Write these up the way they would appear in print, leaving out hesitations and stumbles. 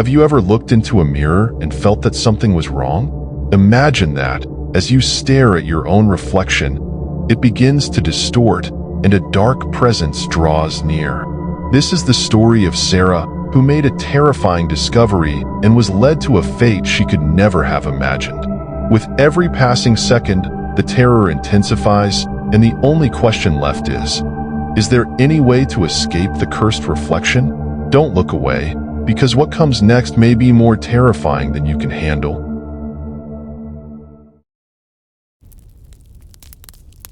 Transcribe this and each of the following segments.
Have you ever looked into a mirror and felt that something was wrong? Imagine that, as you stare at your own reflection, it begins to distort and a dark presence draws near. This is the story of Sarah, who made a terrifying discovery and was led to a fate she could never have imagined. With every passing second, the terror intensifies, and the only question left is there any way to escape the cursed reflection? Don't look away, because what comes next may be more terrifying than you can handle.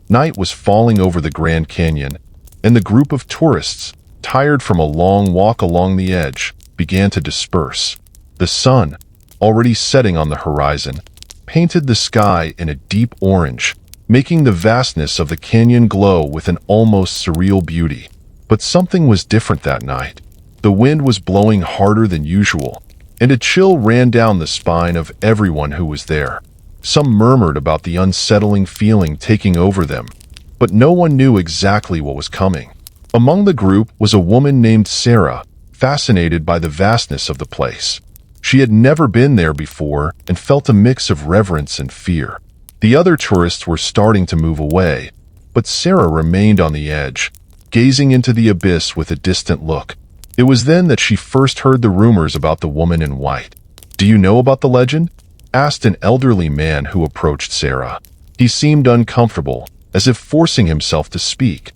Night was falling over the Grand Canyon, and the group of tourists, tired from a long walk along the edge, began to disperse. The sun, already setting on the horizon, painted the sky in a deep orange, making the vastness of the canyon glow with an almost surreal beauty. But something was different that night. The wind was blowing harder than usual, and a chill ran down the spine of everyone who was there. Some murmured about the unsettling feeling taking over them, but no one knew exactly what was coming. Among the group was a woman named Sarah, fascinated by the vastness of the place. She had never been there before and felt a mix of reverence and fear. The other tourists were starting to move away, but Sarah remained on the edge, gazing into the abyss with a distant look. It was then that she first heard the rumors about the woman in white. "Do you know about the legend?" asked an elderly man who approached Sarah. He seemed uncomfortable, as if forcing himself to speak,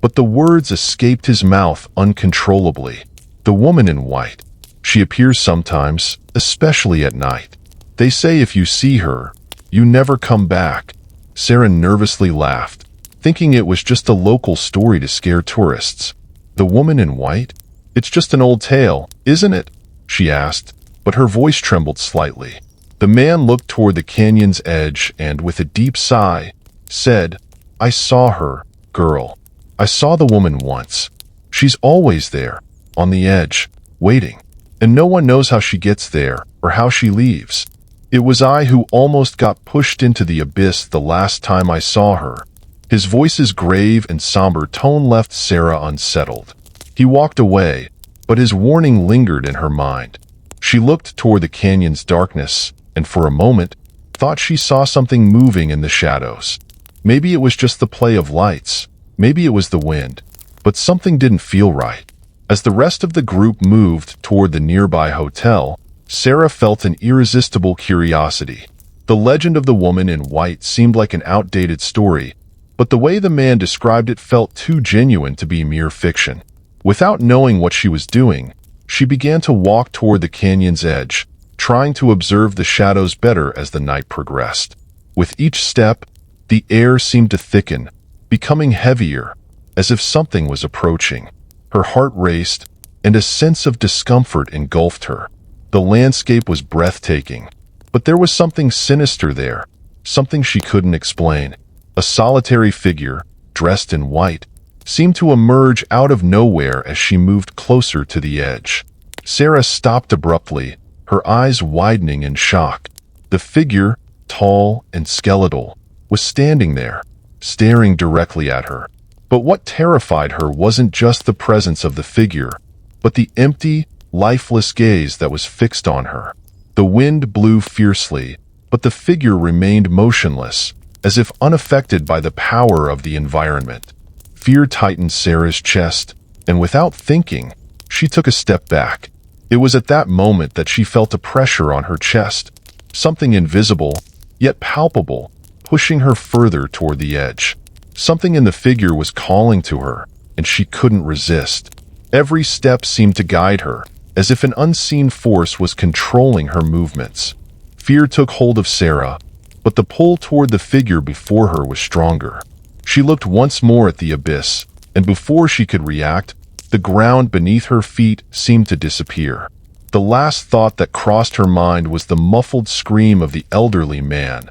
but the words escaped his mouth uncontrollably. "The woman in white. She appears sometimes, especially at night. They say if you see her, you never come back." Sarah nervously laughed, thinking it was just a local story to scare tourists. "The woman in white? It's just an old tale, isn't it?" she asked, but her voice trembled slightly. The man looked toward the canyon's edge and, with a deep sigh, said, "I saw her, girl. I saw the woman once. She's always there, on the edge, waiting. And no one knows how she gets there or how she leaves. It was I who almost got pushed into the abyss the last time I saw her." His voice's grave and somber tone left Sarah unsettled. He walked away, but his warning lingered in her mind. She looked toward the canyon's darkness, and for a moment, thought she saw something moving in the shadows. Maybe it was just the play of lights, maybe it was the wind, but something didn't feel right. As the rest of the group moved toward the nearby hotel, Sarah felt an irresistible curiosity. The legend of the woman in white seemed like an outdated story, but the way the man described it felt too genuine to be mere fiction. Without knowing what she was doing, she began to walk toward the canyon's edge, trying to observe the shadows better as the night progressed. With each step, the air seemed to thicken, becoming heavier, as if something was approaching. Her heart raced, and a sense of discomfort engulfed her. The landscape was breathtaking, but there was something sinister there, something she couldn't explain. A solitary figure, dressed in white, seemed to emerge out of nowhere as she moved closer to the edge. Sarah stopped abruptly, her eyes widening in shock. The figure, tall and skeletal, was standing there, staring directly at her. But what terrified her wasn't just the presence of the figure, but the empty, lifeless gaze that was fixed on her. The wind blew fiercely, but the figure remained motionless, as if unaffected by the power of the environment. Fear tightened Sarah's chest, and without thinking, she took a step back. It was at that moment that she felt a pressure on her chest, something invisible, yet palpable, pushing her further toward the edge. Something in the figure was calling to her, and she couldn't resist. Every step seemed to guide her, as if an unseen force was controlling her movements. Fear took hold of Sarah, but the pull toward the figure before her was stronger. She looked once more at the abyss, and before she could react, the ground beneath her feet seemed to disappear. The last thought that crossed her mind was the muffled scream of the elderly man.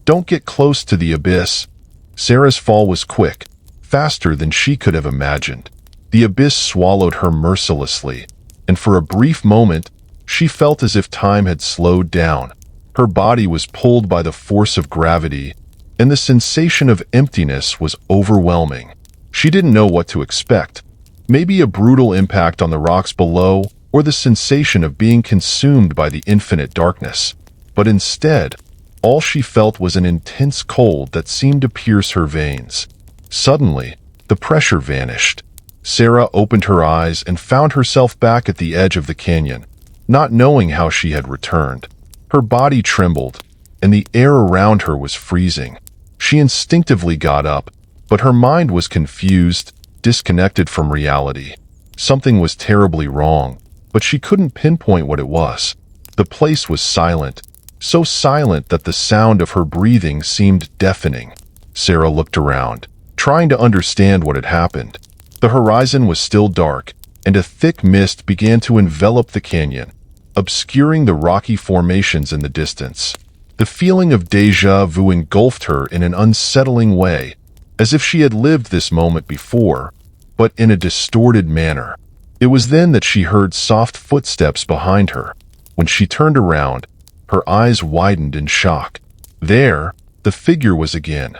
"Don't get close to the abyss." Sarah's fall was quick, faster than she could have imagined. The abyss swallowed her mercilessly, and for a brief moment, she felt as if time had slowed down. Her body was pulled by the force of gravity, and the sensation of emptiness was overwhelming. She didn't know what to expect. Maybe a brutal impact on the rocks below, or the sensation of being consumed by the infinite darkness. But instead, all she felt was an intense cold that seemed to pierce her veins. Suddenly, the pressure vanished. Sarah opened her eyes and found herself back at the edge of the canyon, not knowing how she had returned. Her body trembled, and the air around her was freezing. She instinctively got up, but her mind was confused, disconnected from reality. Something was terribly wrong, but she couldn't pinpoint what it was. The place was silent, so silent that the sound of her breathing seemed deafening. Sarah looked around, trying to understand what had happened. The horizon was still dark, and a thick mist began to envelop the canyon, obscuring the rocky formations in the distance. The feeling of déjà vu engulfed her in an unsettling way, as if she had lived this moment before, but in a distorted manner. It was then that she heard soft footsteps behind her. When she turned around, her eyes widened in shock. There, the figure was again.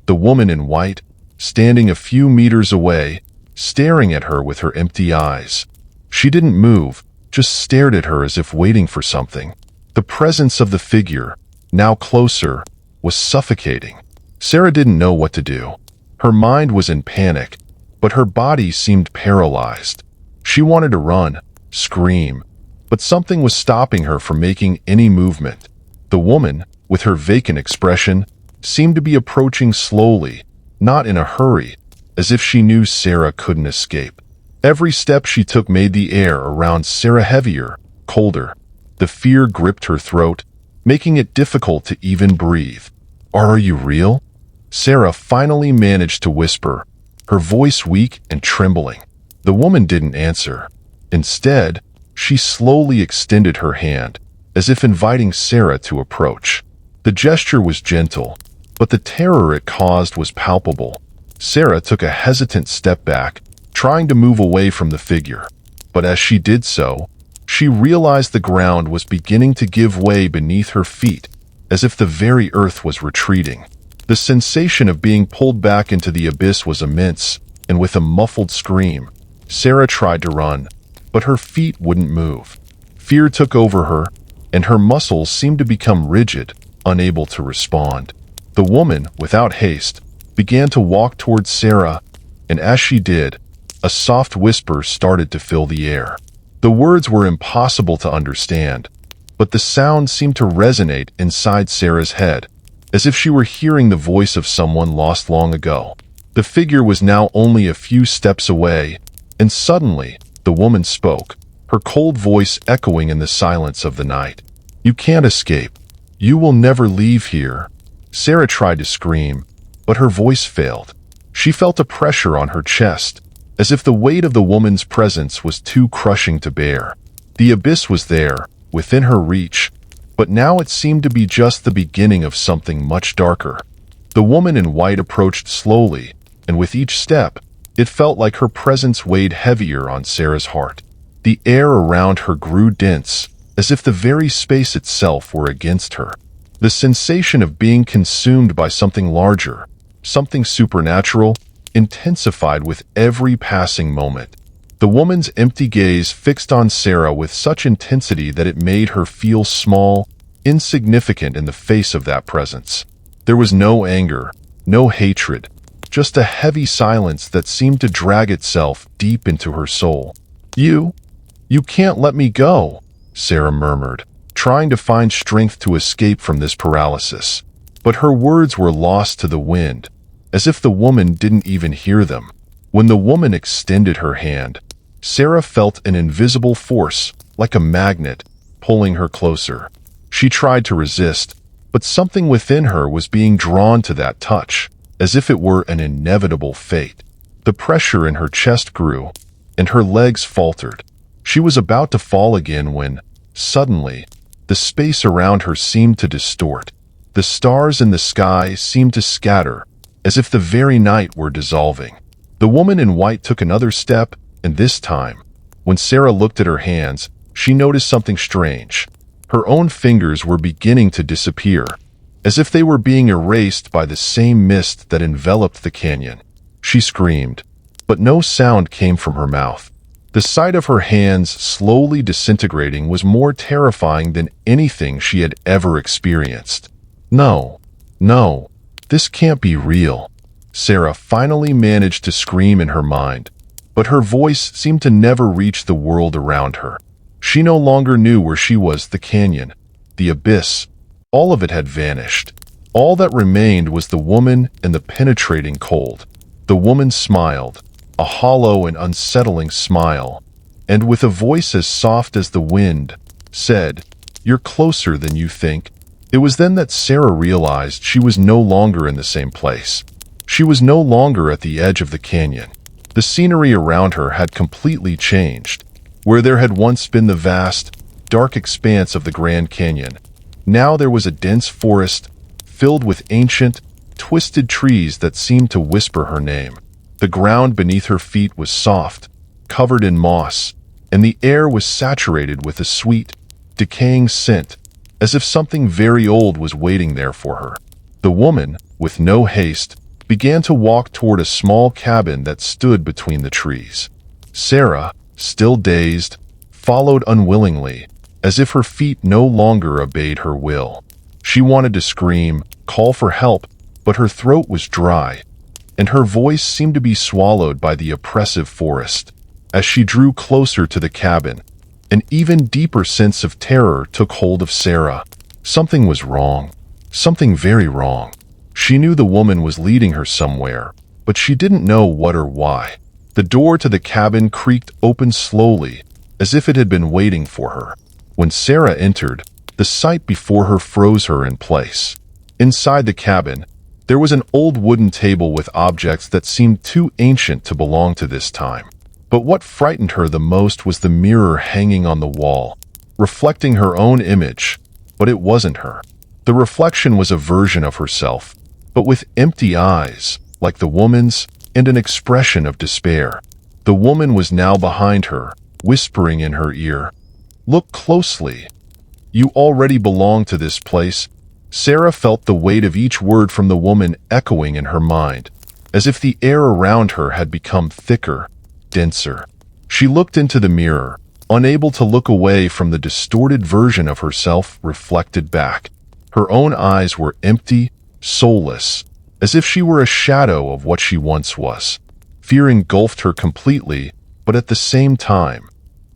The woman in white, standing a few meters away, staring at her with her empty eyes. She didn't move, just stared at her as if waiting for something. The presence of the figure, now closer, was suffocating. Sarah didn't know what to do. Her mind was in panic, but her body seemed paralyzed. She wanted to run, scream, but something was stopping her from making any movement. The woman, with her vacant expression, seemed to be approaching slowly, not in a hurry, as if she knew Sarah couldn't escape. Every step she took made the air around Sarah heavier, colder. The fear gripped her throat, making it difficult to even breathe. "Are you real?" Sarah finally managed to whisper, her voice weak and trembling. The woman didn't answer. Instead, she slowly extended her hand, as if inviting Sarah to approach. The gesture was gentle, but the terror it caused was palpable. Sarah took a hesitant step back, trying to move away from the figure. But as she did so, she realized the ground was beginning to give way beneath her feet, as if the very earth was retreating. The sensation of being pulled back into the abyss was immense, and with a muffled scream, Sarah tried to run, but her feet wouldn't move. Fear took over her, and her muscles seemed to become rigid, unable to respond. The woman, without haste, began to walk towards Sarah, and as she did, a soft whisper started to fill the air. The words were impossible to understand, but the sound seemed to resonate inside Sarah's head, as if she were hearing the voice of someone lost long ago. The figure was now only a few steps away, and suddenly, the woman spoke, her cold voice echoing in the silence of the night. "You can't escape. You will never leave here." Sarah tried to scream, but her voice failed. She felt a pressure on her chest, as if the weight of the woman's presence was too crushing to bear. The abyss was there, within her reach, but now it seemed to be just the beginning of something much darker. The woman in white approached slowly, and with each step, it felt like her presence weighed heavier on Sarah's heart. The air around her grew dense, as if the very space itself were against her. The sensation of being consumed by something larger, something supernatural, intensified with every passing moment. The woman's empty gaze fixed on Sarah with such intensity that it made her feel small, insignificant in the face of that presence. There was no anger, no hatred, just a heavy silence that seemed to drag itself deep into her soul. You can't let me go," Sarah murmured, trying to find strength to escape from this paralysis. But her words were lost to the wind, as if the woman didn't even hear them. When the woman extended her hand, Sarah felt an invisible force, like a magnet, pulling her closer. She tried to resist, but something within her was being drawn to that touch, as if it were an inevitable fate. The pressure in her chest grew, and her legs faltered. She was about to fall again when, suddenly, the space around her seemed to distort. The stars in the sky seemed to scatter, as if the very night were dissolving. The woman in white took another step, and this time, when Sarah looked at her hands, she noticed something strange. Her own fingers were beginning to disappear, as if they were being erased by the same mist that enveloped the canyon. She screamed, but no sound came from her mouth. The sight of her hands slowly disintegrating was more terrifying than anything she had ever experienced. No, no, this can't be real. Sarah finally managed to scream in her mind, but her voice seemed to never reach the world around her. She no longer knew where she was, the canyon, the abyss. All of it had vanished. All that remained was the woman and the penetrating cold. The woman smiled, a hollow and unsettling smile, and with a voice as soft as the wind, said, "You're closer than you think." It was then that Sarah realized she was no longer in the same place. She was no longer at the edge of the canyon. The scenery around her had completely changed. Where there had once been the vast, dark expanse of the Grand Canyon, now there was a dense forest filled with ancient, twisted trees that seemed to whisper her name. The ground beneath her feet was soft, covered in moss, and the air was saturated with a sweet, decaying scent, as if something very old was waiting there for her. The woman, with no haste, began to walk toward a small cabin that stood between the trees. Sarah, still dazed, followed unwillingly, as if her feet no longer obeyed her will. She wanted to scream, call for help, but her throat was dry, and her voice seemed to be swallowed by the oppressive forest. As she drew closer to the cabin, an even deeper sense of terror took hold of Sarah. Something was wrong. Something very wrong. She knew the woman was leading her somewhere, but she didn't know what or why. The door to the cabin creaked open slowly, as if it had been waiting for her. When Sarah entered, the sight before her froze her in place. Inside the cabin, there was an old wooden table with objects that seemed too ancient to belong to this time. But what frightened her the most was the mirror hanging on the wall, reflecting her own image, but it wasn't her. The reflection was a version of herself, but with empty eyes, like the woman's, and an expression of despair. The woman was now behind her, whispering in her ear, "Look closely. You already belong to this place." Sarah felt the weight of each word from the woman echoing in her mind, as if the air around her had become thicker, denser. She looked into the mirror, unable to look away from the distorted version of herself reflected back. Her own eyes were empty, soulless, as if she were a shadow of what she once was. Fear engulfed her completely, but at the same time,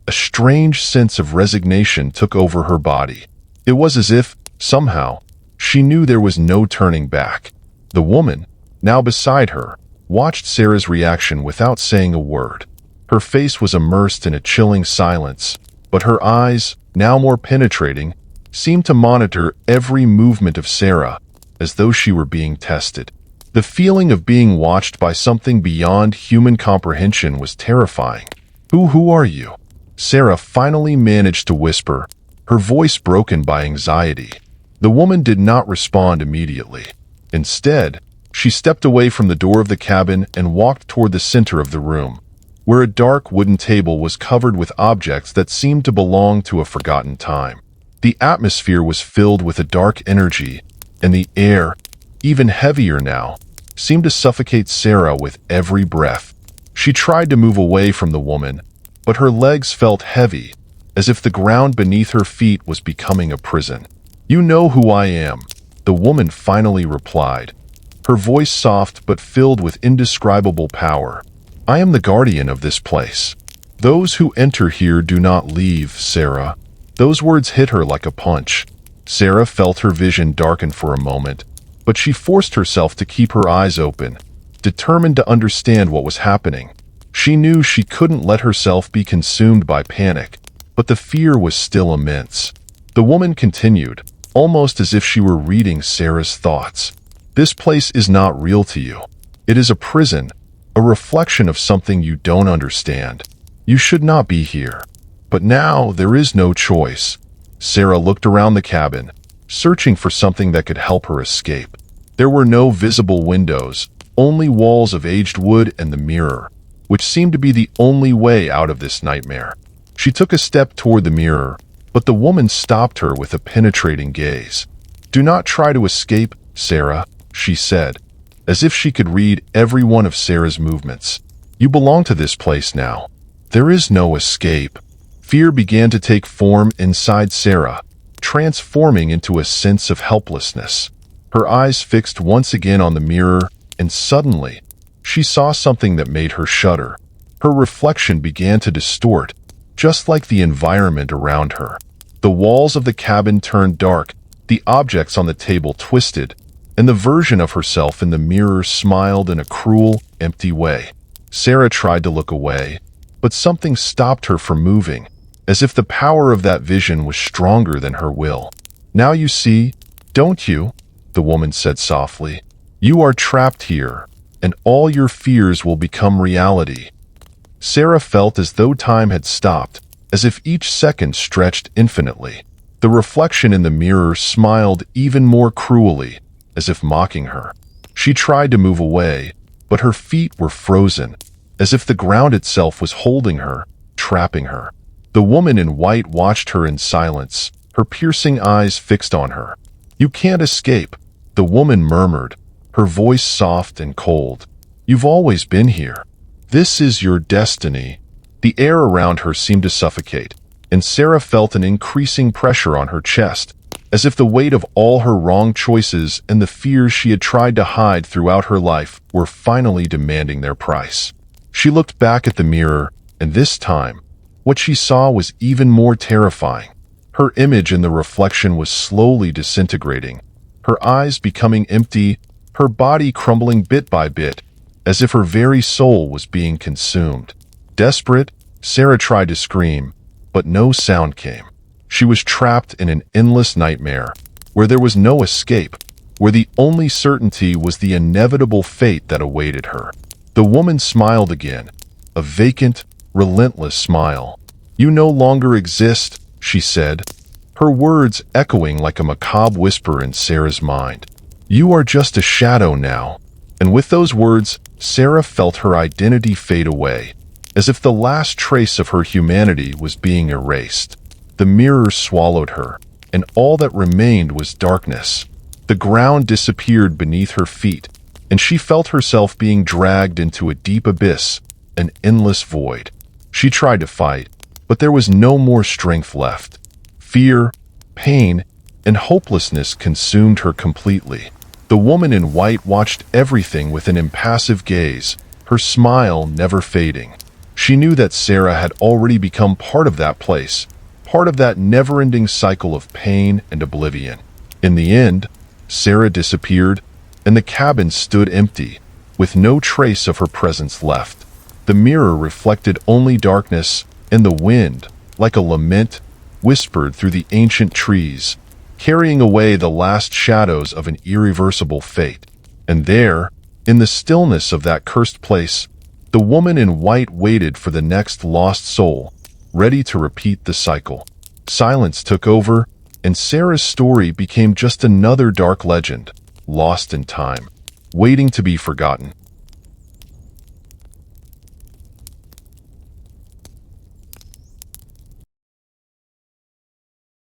a strange sense of resignation took over her body. It was as if, somehow, she knew there was no turning back. The woman, now beside her, watched Sarah's reaction without saying a word. Her face was immersed in a chilling silence, but her eyes, now more penetrating, seemed to monitor every movement of Sarah, as though she were being tested. The feeling of being watched by something beyond human comprehension was terrifying. Who are you?" Sarah finally managed to whisper, her voice broken by anxiety. The woman did not respond immediately. Instead, she stepped away from the door of the cabin and walked toward the center of the room, where a dark wooden table was covered with objects that seemed to belong to a forgotten time. The atmosphere was filled with a dark energy, and the air, even heavier now, seemed to suffocate Sarah with every breath. She tried to move away from the woman, but her legs felt heavy, as if the ground beneath her feet was becoming a prison. "You know who I am," the woman finally replied, her voice soft but filled with indescribable power. "I am the guardian of this place. Those who enter here do not leave, Sarah." Those words hit her like a punch. Sarah felt her vision darken for a moment, but she forced herself to keep her eyes open, determined to understand what was happening. She knew she couldn't let herself be consumed by panic, but the fear was still immense. The woman continued, almost as if she were reading Sarah's thoughts. "This place is not real to you. It is a prison, a reflection of something you don't understand. You should not be here. But now there is no choice." Sarah looked around the cabin, searching for something that could help her escape. There were no visible windows, only walls of aged wood and the mirror, which seemed to be the only way out of this nightmare. She took a step toward the mirror, but the woman stopped her with a penetrating gaze. "Do not try to escape, Sarah," she said, as if she could read every one of Sarah's movements. "You belong to this place now. There is no escape. Fear began to take form inside Sarah, transforming into a sense of helplessness. Her eyes fixed once again on the mirror, and suddenly, she saw something that made her shudder. Her reflection began to distort, just like the environment around her. The walls of the cabin turned dark, the objects on the table twisted, and the version of herself in the mirror smiled in a cruel, empty way. Sarah tried to look away, but something stopped her from moving, as if the power of that vision was stronger than her will. "Now you see, don't you?" the woman said softly. "You are trapped here, and all your fears will become reality." Sarah felt as though time had stopped, as if each second stretched infinitely. The reflection in the mirror smiled even more cruelly, as if mocking her. She tried to move away, but her feet were frozen, as if the ground itself was holding her, trapping her. The woman in white watched her in silence, her piercing eyes fixed on her. "You can't escape," the woman murmured, her voice soft and cold. "You've always been here. This is your destiny." The air around her seemed to suffocate, and Sarah felt an increasing pressure on her chest, as if the weight of all her wrong choices and the fears she had tried to hide throughout her life were finally demanding their price. She looked back at the mirror, and this time, what she saw was even more terrifying. Her image in the reflection was slowly disintegrating, her eyes becoming empty, her body crumbling bit by bit, as if her very soul was being consumed. Desperate, Sarah tried to scream, but no sound came. She was trapped in an endless nightmare, where there was no escape, where the only certainty was the inevitable fate that awaited her. The woman smiled again, a vacant, relentless smile. "You no longer exist," she said, her words echoing like a macabre whisper in Sarah's mind. "You are just a shadow now." And with those words, Sarah felt her identity fade away, as if the last trace of her humanity was being erased. The mirror swallowed her, and all that remained was darkness. The ground disappeared beneath her feet, and she felt herself being dragged into a deep abyss, an endless void. She tried to fight, but there was no more strength left. Fear, pain, and hopelessness consumed her completely. The woman in white watched everything with an impassive gaze, her smile never fading. She knew that Sarah had already become part of that place, part of that never-ending cycle of pain and oblivion. In the end, Sarah disappeared, and the cabin stood empty, with no trace of her presence left. The mirror reflected only darkness, and the wind, like a lament, whispered through the ancient trees, carrying away the last shadows of an irreversible fate. And there, in the stillness of that cursed place, the woman in white waited for the next lost soul, ready to repeat the cycle. Silence took over, and Sarah's story became just another dark legend, lost in time, waiting to be forgotten.